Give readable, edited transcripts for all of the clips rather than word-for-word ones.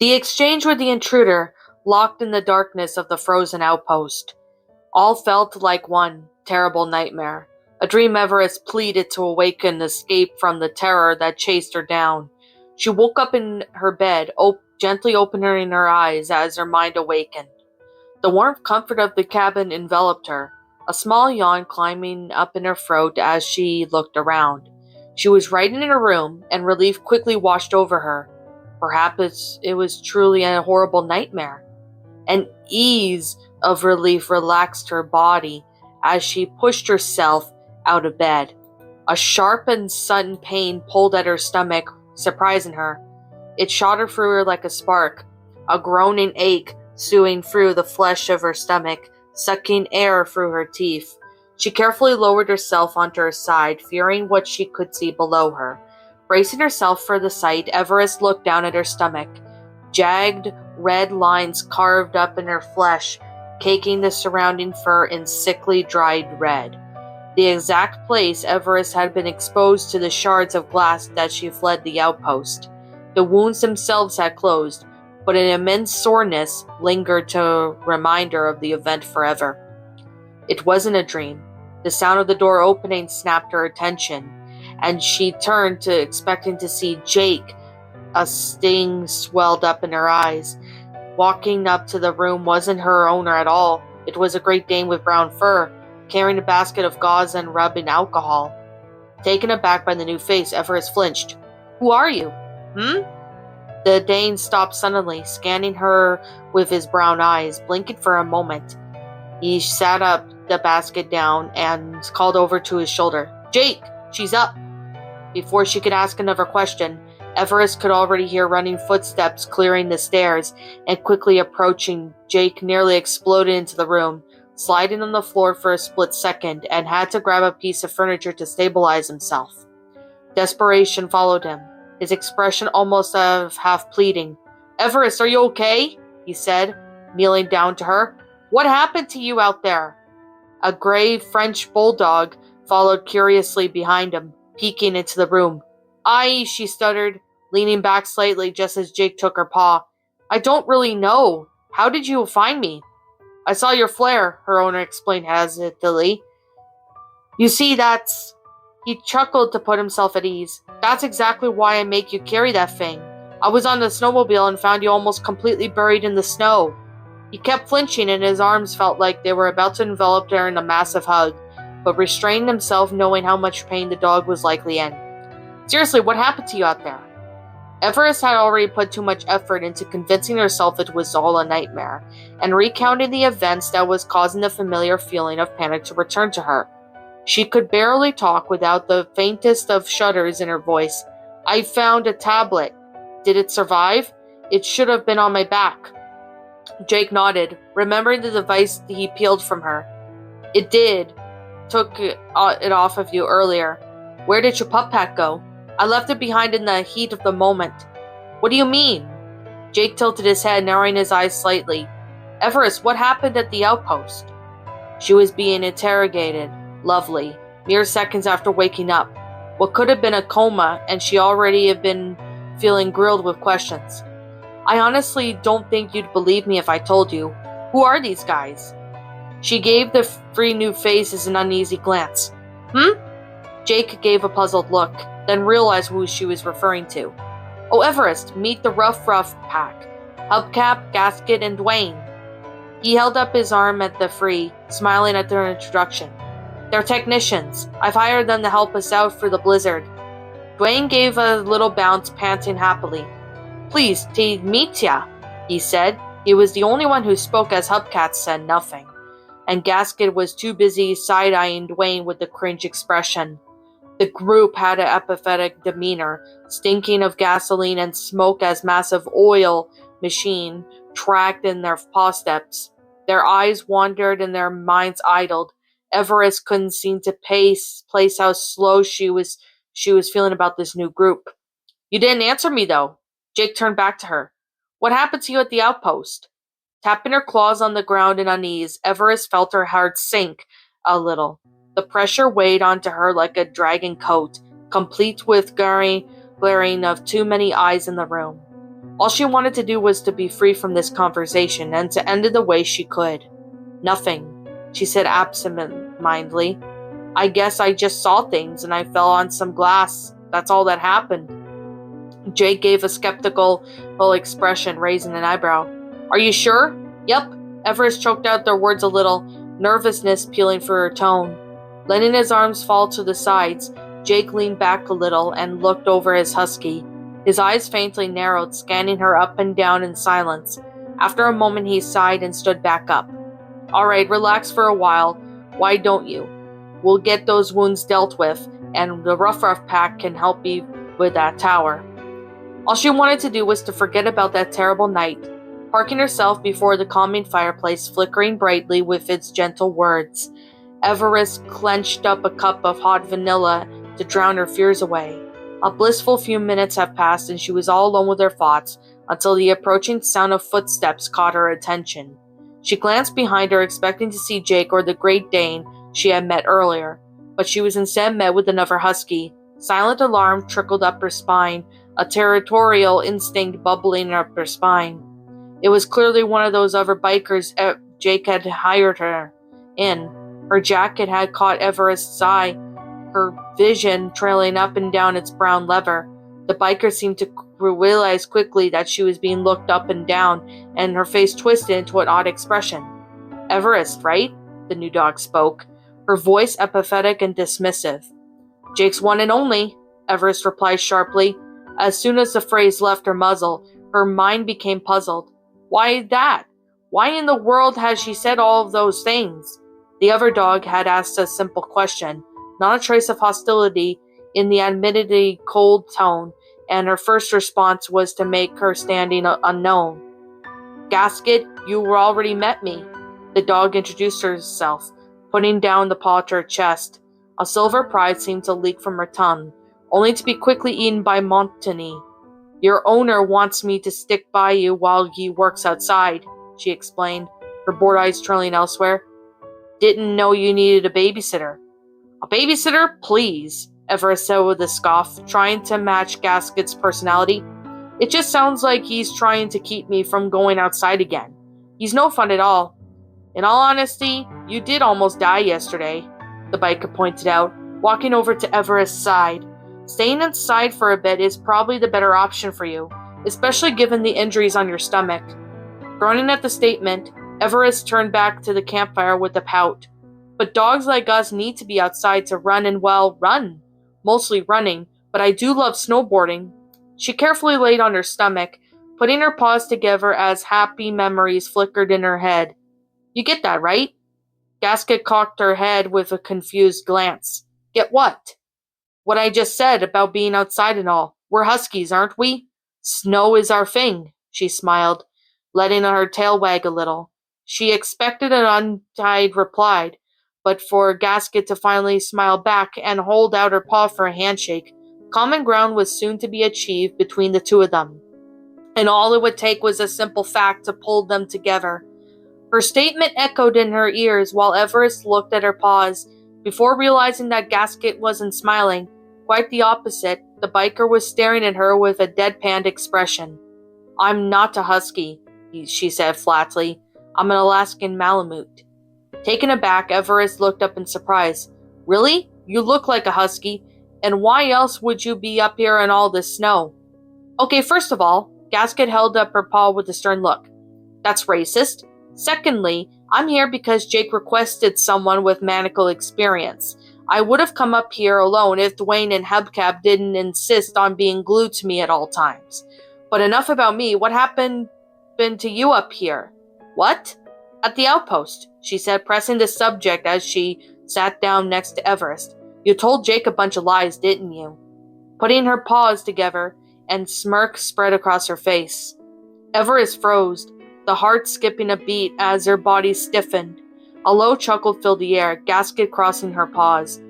The exchange with the intruder, locked in the darkness of the frozen outpost, all felt like one terrible nightmare. A dream Everest pleaded to awaken, escape from the terror that chased her down. She woke up in her bed, gently opening her eyes as her mind awakened. The warm comfort of the cabin enveloped her, a small yawn climbing up in her throat as she looked around. She was right in her room, and relief quickly washed over her. Perhaps it was truly a horrible nightmare. An ease of relief relaxed her body as she pushed herself out of bed. A sharp and sudden pain pulled at her stomach, surprising her. It shot her through her like a spark, a groaning ache sewing through the flesh of her stomach, sucking air through her teeth. She carefully lowered herself onto her side, fearing what she could see below her. Bracing herself for the sight, Everest looked down at her stomach. Jagged, red lines carved up in her flesh, caking the surrounding fur in sickly, dried red. The exact place Everest had been exposed to the shards of glass that she fled the outpost. The wounds themselves had closed, but an immense soreness lingered to remind her of the event forever. It wasn't a dream. The sound of the door opening snapped her attention, and she turned to expecting to see Jake. A sting swelled up in her eyes. Walking up to the room wasn't her owner at all. It was a Great Dane with brown fur, carrying a basket of gauze and rubbing alcohol. Taken aback by the new face, Everest flinched. "Who are you?" The Dane stopped suddenly, scanning her with his brown eyes, blinking for a moment. He sat up, the basket down, and called over to his shoulder. "Jake, she's up!" Before she could ask another question, Everest could already hear running footsteps clearing the stairs, and quickly approaching, Jake nearly exploded into the room, sliding on the floor for a split second, and had to grab a piece of furniture to stabilize himself. Desperation followed him, his expression almost of half pleading. "Everest, are you okay?" he said, kneeling down to her. "What happened to you out there?" A gray French bulldog followed curiously behind him, peeking into the room. She stuttered, leaning back slightly just as Jake took her paw. "I don't really know. How did you find me?" "I saw your flare," her owner explained hesitantly. "You see, that's..." He chuckled to put himself at ease. "That's exactly why I make you carry that thing. I was on the snowmobile and found you almost completely buried in the snow." He kept flinching, and his arms felt like they were about to envelop her in a massive hug, but restrained himself, knowing how much pain the dog was likely in. "Seriously, what happened to you out there?" Everest had already put too much effort into convincing herself it was all a nightmare, and recounting the events that was causing the familiar feeling of panic to return to her. She could barely talk without the faintest of shudders in her voice. "I found a tablet. Did it survive? It should have been on my back." Jake nodded, remembering the device he peeled from her. "It did. Took it off of you earlier." "Where did your pup pack go?" "I left it behind in the heat of the moment." "What do you mean?" Jake tilted his head, narrowing his eyes slightly. "Everest, what happened at the outpost?" She was being interrogated. Lovely. Mere seconds after waking up. What could have been a coma, and she already had been feeling grilled with questions. "I honestly don't think you'd believe me if I told you. Who are these guys?" She gave the three new faces an uneasy glance. Jake gave a puzzled look, then realized who she was referring to. "Oh, Everest, meet the Rough pack. Hubcap, Gasket, and Dwayne." He held up his arm at the three, smiling at their introduction. "They're technicians. I've hired them to help us out through the blizzard." Dwayne gave a little bounce, panting happily. "Pleased to meet ya," he said. He was the only one who spoke, as Hubcap said nothing, and Gasket was too busy side-eyeing Dwayne with the cringe expression. The group had an apathetic demeanor, stinking of gasoline and smoke as massive oil machine tracked in their paw steps. Their eyes wandered and their minds idled. Everest couldn't seem to place how slow she was feeling about this new group. "You didn't answer me, though." Jake turned back to her. "What happened to you at the outpost?" Tapping her claws on the ground in unease, Everest felt her heart sink a little. The pressure weighed onto her like a dragging coat, complete with glaring of too many eyes in the room. All she wanted to do was to be free from this conversation and to end it the way she could. Nothing, she said absent-mindedly. I guess I just saw things and I fell on some glass. That's all that happened. Jake gave a skeptical expression, raising an eyebrow. Are you sure? Yep. Everest choked out their words a little, nervousness peeling through her tone. Letting his arms fall to the sides, Jake leaned back a little and looked over his husky. His eyes faintly narrowed, scanning her up and down in silence. After a moment he sighed and stood back up. All right, relax for a while. Why don't you? We'll get those wounds dealt with, and the Rough Pack can help you with that tower. All she wanted to do was to forget about that terrible night, parking herself before the calming fireplace, flickering brightly with its gentle words. Everest clenched up a cup of hot vanilla to drown her fears away. A blissful few minutes had passed and she was all alone with her thoughts until the approaching sound of footsteps caught her attention. She glanced behind her, expecting to see Jake or the Great Dane she had met earlier, but she was instead met with another husky. Silent alarm trickled up her spine, a territorial instinct bubbling up her spine. It was clearly one of those other bikers Jake had hired her in. Her jacket had caught Everest's eye, her vision trailing up and down its brown leather. The biker seemed to realize quickly that she was being looked up and down, and her face twisted into an odd expression. Everest, right? The new dog spoke, her voice apathetic and dismissive. Jake's one and only, Everest replied sharply. As soon as the phrase left her muzzle, her mind became puzzled. Why that? Why in the world had she said all of those things? The other dog had asked a simple question, not a trace of hostility in the admittedly cold tone, and her first response was to make her standing unknown. Gasket, you already met me. The dog introduced herself, putting down the paw to her chest. A silver pride seemed to leak from her tongue, only to be quickly eaten by monotony. Your owner wants me to stick by you while he works outside, she explained, her bored eyes trailing elsewhere. Didn't know you needed a babysitter. A babysitter? Please, Everest said with a scoff, trying to match Gasket's personality. It just sounds like he's trying to keep me from going outside again. He's no fun at all. In all honesty, you did almost die yesterday, the biker pointed out, walking over to Everest's side. Staying inside for a bit is probably the better option for you, especially given the injuries on your stomach. Groaning at the statement, Everest turned back to the campfire with a pout. But dogs like us need to be outside to run and, well, run. Mostly running, but I do love snowboarding. She carefully laid on her stomach, putting her paws together as happy memories flickered in her head. You get that, right? Gasket cocked her head with a confused glance. Get what? What I just said about being outside and all. We're huskies, aren't we? Snow is our thing, she smiled, letting her tail wag a little. She expected an untied reply, but for Gasket to finally smile back and hold out her paw for a handshake, common ground was soon to be achieved between the two of them. And all it would take was a simple fact to pull them together. Her statement echoed in her ears while Everest looked at her paws. Before realizing that Gasket wasn't smiling, quite the opposite, the biker was staring at her with a deadpanned expression. I'm not a husky, she said flatly. I'm an Alaskan Malamute. Taken aback, Everest looked up in surprise. Really? You look like a husky, and why else would you be up here in all this snow? Okay, first of all, Gasket held up her paw with a stern look. That's racist. Secondly, I'm here because Jake requested someone with manacle experience. I would have come up here alone if Dwayne and Hubcap didn't insist on being glued to me at all times. But enough about me. What happened to you up here? What? At the outpost, she said, pressing the subject as she sat down next to Everest. You told Jake a bunch of lies, didn't you? Putting her paws together, and smirk spread across her face. Everest froze, the heart skipping a beat as her body stiffened. A low chuckle filled the air, Gasket crossing her paws.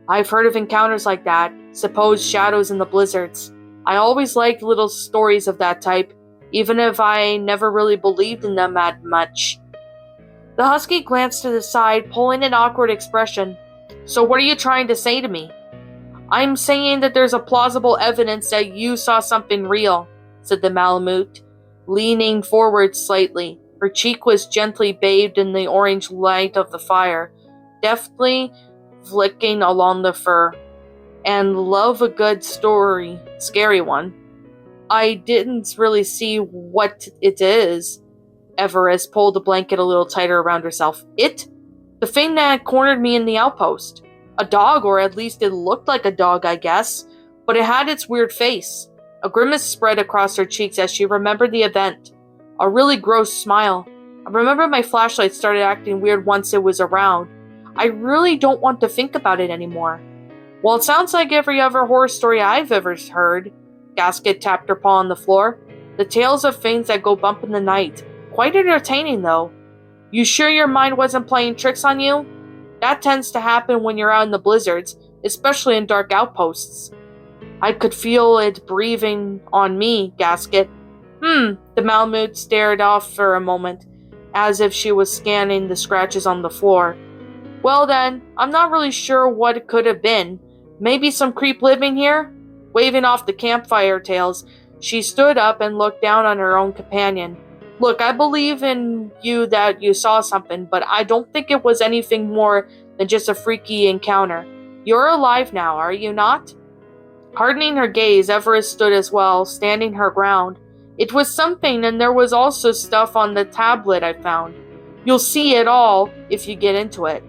I've heard of encounters like that, supposed shadows in the blizzards. I always liked little stories of that type, even if I never really believed in them that much. The husky glanced to the side, pulling an awkward expression. So what are you trying to say to me? I'm saying that there's a plausible evidence that you saw something real. said the Malamute, leaning forward slightly. Her cheek was gently bathed in the orange light of the fire, deftly flicking along the fur. And love a good story, scary one. I didn't really see what it is. Everest pulled the blanket a little tighter around herself. It? The thing that cornered me in the outpost. A dog, or at least it looked like a dog, I guess, but it had its weird face. A grimace spread across her cheeks as she remembered the event. A really gross smile. I remember my flashlight started acting weird once it was around. I really don't want to think about it anymore. Well, it sounds like every other horror story I've ever heard. Gasket tapped her paw on the floor. The tales of things that go bump in the night. Quite entertaining, though. You sure your mind wasn't playing tricks on you? That tends to happen when you're out in the blizzards, especially in dark outposts. I could feel it breathing on me, Gasket. The Malamute stared off for a moment, as if she was scanning the scratches on the floor. Well then, I'm not really sure what it could have been. Maybe some creep living here? Waving off the campfire tales, she stood up and looked down on her own companion. Look, I believe in you that you saw something, but I don't think it was anything more than just a freaky encounter. You're alive now, are you not? Hardening her gaze, Everest stood as well, standing her ground. It was something, and there was also stuff on the tablet I found. You'll see it all if you get into it.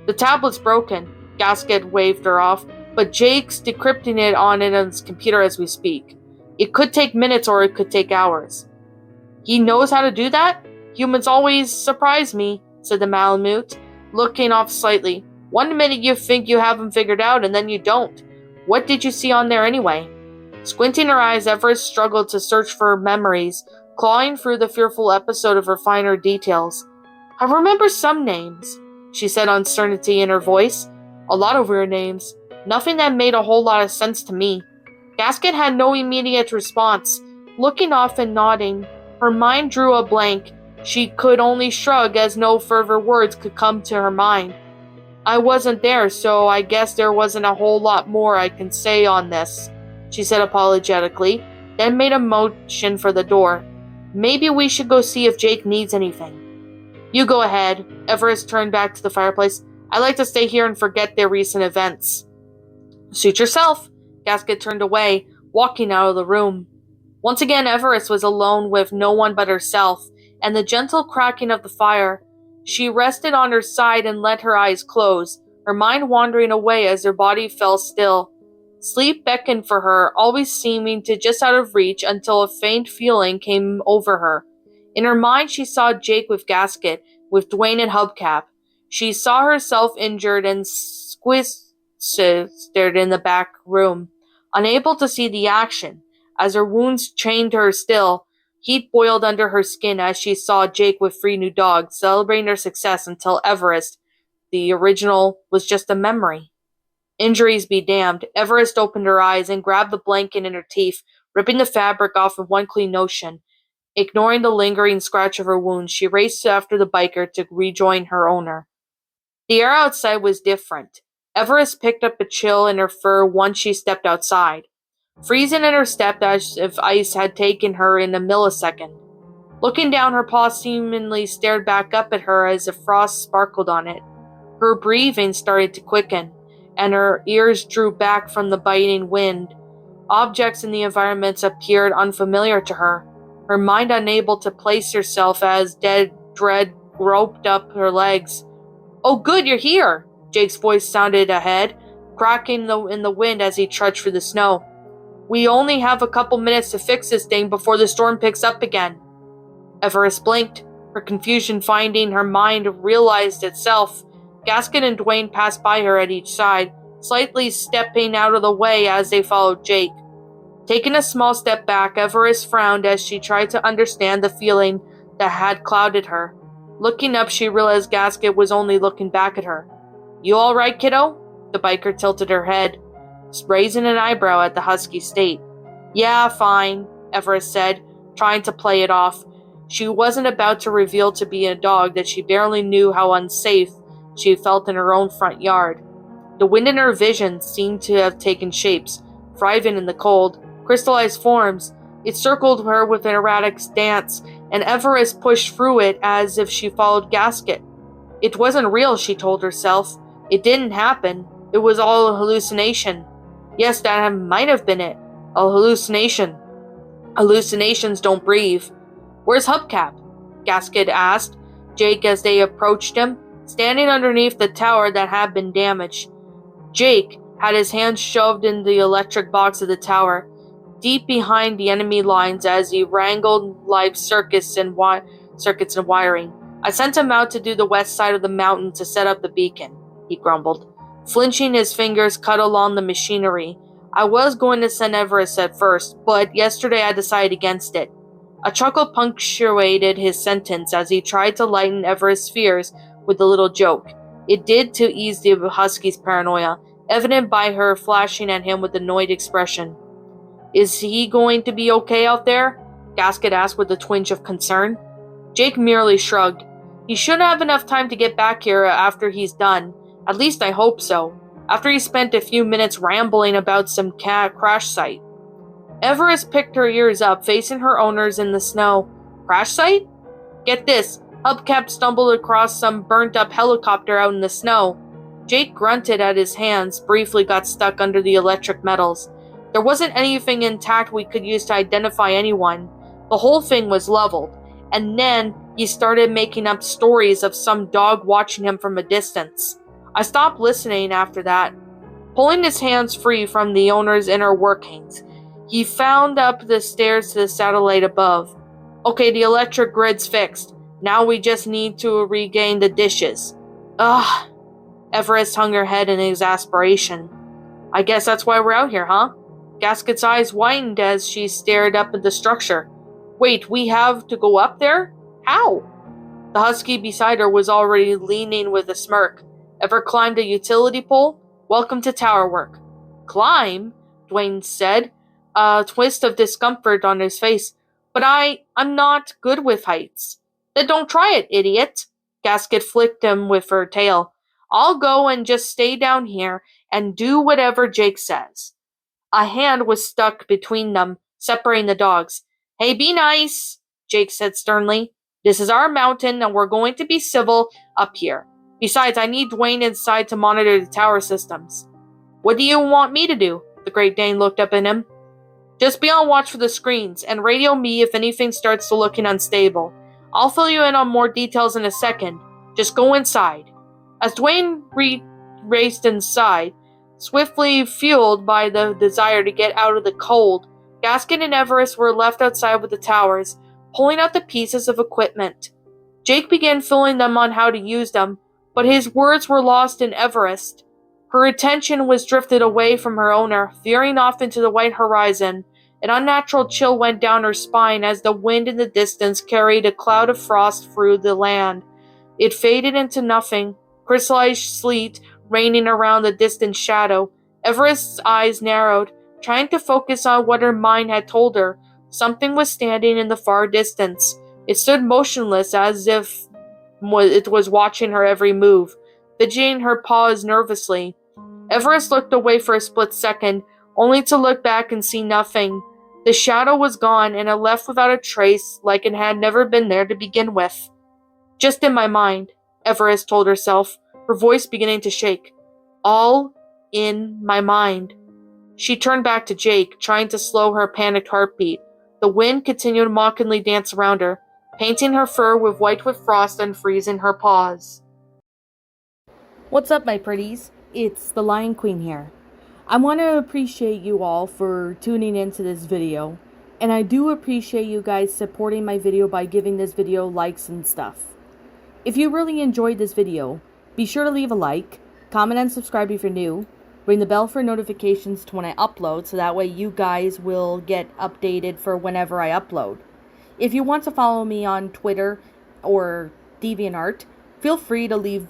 The tablet's broken. Gasket waved her off, but Jake's decrypting it on his computer as we speak. It could take minutes or it could take hours. He knows how to do that? Humans always surprise me, said the Malamute, looking off slightly. One minute you think you have him figured out, and then you don't. What did you see on there anyway? Squinting her eyes, Everest struggled to search for memories, clawing through the fearful episode of her finer details. I remember some names, she said, uncertainty in her voice. A lot of weird names. Nothing that made a whole lot of sense to me. Gasket had no immediate response. Looking off and nodding, her mind drew a blank. She could only shrug as no further words could come to her mind. I wasn't there, so I guess there wasn't a whole lot more I can say on this, she said apologetically, then made a motion for the door. Maybe we should go see if Jake needs anything. You go ahead. Everest turned back to the fireplace. I like to stay here and forget their recent events. Suit yourself. Gasket turned away, walking out of the room. Once again, Everest was alone with no one but herself, and the gentle cracking of the fire. She rested on her side and let her eyes close, her mind wandering away as her body fell still. Sleep beckoned for her, always seeming to just out of reach until a faint feeling came over her. In her mind, she saw Jake with Gasket, with Dwayne and Hubcap. She saw herself injured and stared in the back room, unable to see the action. As her wounds chained her still, heat boiled under her skin as she saw Jake with 3 new dogs, celebrating their success until Everest, the original, was just a memory. Injuries be damned. Everest opened her eyes and grabbed the blanket in her teeth, ripping the fabric off with one clean motion. Ignoring the lingering scratch of her wound, she raced after the biker to rejoin her owner. The air outside was different. Everest picked up a chill in her fur once she stepped outside, freezing in her step as if ice had taken her in a millisecond. Looking down, her paw seemingly stared back up at her as if frost sparkled on it. Her breathing started to quicken, and her ears drew back from the biting wind. Objects in the environment appeared unfamiliar to her, her mind unable to place herself as dead dread groped up her legs. Oh good, you're here! Jake's voice sounded ahead, cracking in the wind as he trudged through the snow. We only have a couple minutes to fix this thing before the storm picks up again. Everest blinked, her confusion finding her mind realized itself. Gasket and Dwayne passed by her at each side, slightly stepping out of the way as they followed Jake. Taking a small step back, Everest frowned as she tried to understand the feeling that had clouded her. Looking up, she realized Gasket was only looking back at her. You all right, kiddo? The biker tilted her head, raising an eyebrow at the husky state. Yeah, fine, Everest said, trying to play it off. She wasn't about to reveal to be a dog that she barely knew how unsafe she felt in her own front yard. The wind in her vision seemed to have taken shapes, thriving in the cold, crystallized forms. It circled her with an erratic dance, and Everest pushed through it as if she followed Gasket. It wasn't real, she told herself. It didn't happen. It was all a hallucination. Yes, that might have been it. A hallucination. Hallucinations don't breathe. Where's Hubcap? Gasket asked Jake as they approached him, standing underneath the tower that had been damaged. Jake had his hands shoved in the electric box of the tower, deep behind the enemy lines as he wrangled live circuits and wiring. I sent him out to do the west side of the mountain to set up the beacon, he grumbled, flinching his fingers cut along the machinery. I was going to send Everest at first, but yesterday I decided against it. A chuckle punctuated his sentence as he tried to lighten Everest's fears with a little joke. It did to ease the husky's paranoia, evident by her flashing at him with an annoyed expression. Is he going to be okay out there? Gasket asked with a twinge of concern. Jake merely shrugged. He should have enough time to get back here after he's done. At least I hope so. After he spent a few minutes rambling about some crash site. Everest picked her ears up, facing her owners in the snow. Crash site? Get this. Hubcap stumbled across some burnt-up helicopter out in the snow. Jake grunted at his hands, briefly got stuck under the electric metals. There wasn't anything intact we could use to identify anyone. The whole thing was leveled. And then he started making up stories of some dog watching him from a distance. I stopped listening after that. Pulling his hands free from the owner's inner workings, he found up the stairs to the satellite above. Okay, the electric grid's fixed. Now we just need to regain the dishes. Ugh. Everest hung her head in exasperation. I guess that's why we're out here, huh? Gasket's eyes widened as she stared up at the structure. Wait, we have to go up there? How? The husky beside her was already leaning with a smirk. Ever climbed a utility pole? Welcome to tower work. Climb? Dwayne said, a twist of discomfort on his face. But I'm not good with heights. Then don't try it, idiot. Gasket flicked him with her tail. I'll go and just stay down here and do whatever Jake says. A hand was stuck between them, separating the dogs. Hey, be nice, Jake said sternly. This is our mountain and we're going to be civil up here. Besides, I need Dwayne inside to monitor the tower systems. What do you want me to do? The Great Dane looked up at him. Just be on watch for the screens and radio me if anything starts to looking unstable. I'll fill you in on more details in a second. Just go inside. As Dwayne raced inside, swiftly fueled by the desire to get out of the cold, Gasket and Everest were left outside with the towers, pulling out the pieces of equipment. Jake began filling them on how to use them, but his words were lost in Everest. Her attention was drifted away from her owner, veering off into the white horizon. An unnatural chill went down her spine as the wind in the distance carried a cloud of frost through the land. It faded into nothing, crystallized sleet raining around the distant shadow. Everest's eyes narrowed, trying to focus on what her mind had told her. Something was standing in the far distance. It stood motionless as if it was watching her every move, fidgeting her paws nervously. Everest looked away for a split second, only to look back and see nothing. The shadow was gone, and it left without a trace, like it had never been there to begin with. Just in my mind, Everest told herself, her voice beginning to shake. All in my mind. She turned back to Jake, trying to slow her panicked heartbeat. The wind continued to mockingly dance around her, painting her fur white with frost and freezing her paws. What's up, my pretties? It's the Lion Queen here. I want to appreciate you all for tuning into this video, and I do appreciate you guys supporting my video by giving this video likes and stuff. If you really enjoyed this video, be sure to leave a like, comment and subscribe if you're new, ring the bell for notifications to when I upload so that way you guys will get updated for whenever I upload. If you want to follow me on Twitter or DeviantArt, feel free to leave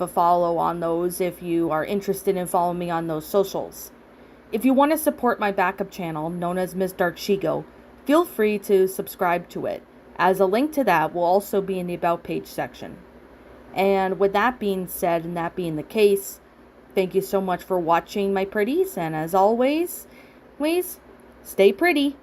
a follow on those if you are interested in following me on those socials. If you want to support my backup channel, known as Miss Dark Shigo, feel free to subscribe to it, as a link to that will also be in the About page section. And with that being said, and that being the case, thank you so much for watching, my pretties, and as always, please stay pretty.